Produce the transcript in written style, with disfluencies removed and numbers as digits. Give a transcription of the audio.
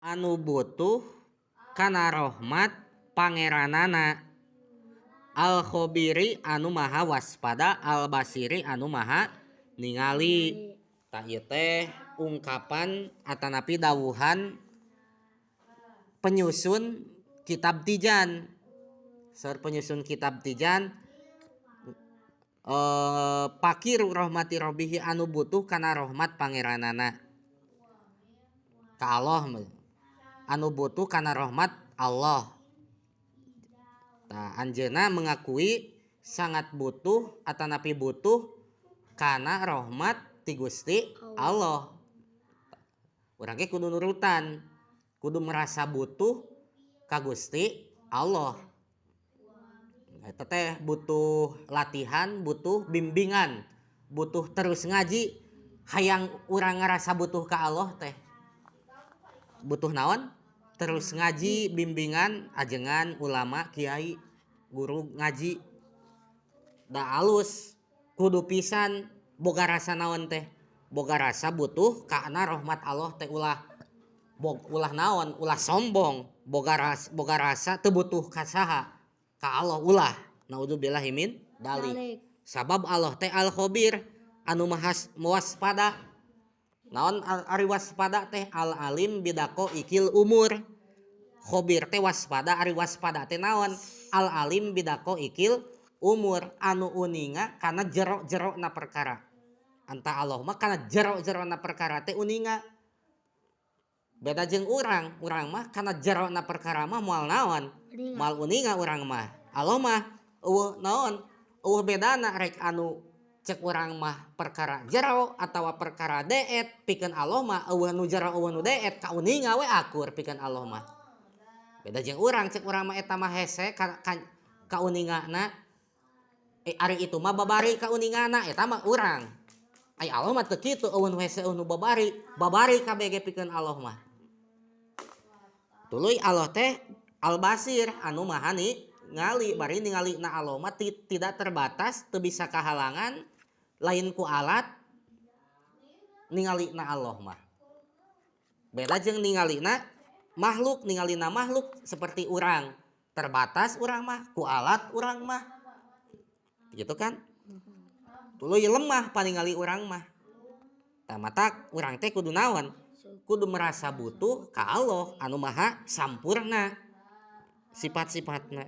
anu butuh kana rahmat pangeranana, al khobiri anu maha waspada, al basiri anu maha ningali. Tah ieu teh ungkapan atanapi dawuhan penyusun kitab Tijan. Saur penyusun kitab Tijan, pakir rahmati rabbihi anu butuh kana rahmat pangeranana. Ka Allah anu butuh kana rahmat Allah. Nah, anjeunna mengakui sangat butuh atanapi butuh kana rahmat ti Gusti Allah. Urang ge kudu nurutan, kudu merasa butuh ka Gusti Allah. Eta teh butuh latihan, butuh bimbingan, butuh terus ngaji. Hayang urang ngarasa butuh ka Allah teh butuh naon? Terus ngaji, bimbingan, ajengan ulama, kiai, guru ngaji. Da alus kudu pisan boga rasa naon teh? Boga rasa butuh kana rahmat Allah teh ulah naon? Ulah sombong, boga rasa teu butuh ka saha? Ka Allah ulah. Naudzubillahi min dalik. Sabab Allah teh al khabir anu maha waspada. Naon ari waspada teh? Al alim bidako ikil umur. Khabir teh waspada, ari waspada teh naon? Al alim bidako ikil umur, anu uninga kana jero-jero na perkara. Anta Allah mah kana jero-jero na perkara teh uninga. Beda jeung urang mah kana jero na perkara mah moal naon? Moal uninga urang mah. Allah mah eueuh naon? Eueuh bedana rek anu cek urang mah perkara jero atawa perkara deet, pikeun Allah mah eueuh nu jero eueuh nu deet ka uninga we akur pikeun Allah mah. Beda jeung urang, cek urang mah eta mah hese ka uningana. Ari itu mah babari ka uningana eta mah urang. Ai Allah mah teu kitu, eueuh nu hese eueuh nu babari kabeh ge pikeun Allah mah. Tuluy Allah teh al-basir anu maha ningali, bari ningalina Allah mah tidak terbatas, teu bisa kahalangan lain ku alat ningalina Allah mah. Beda jeung ningalina makhluk seperti urang, terbatas urang mah ku alat urang mah. Gitu kan? Tuluy lemah paningali urang mah. Tah mata urang teh kudu naon? Kudu merasa butuh ka Allah anu maha sampurna sifat-sifatna.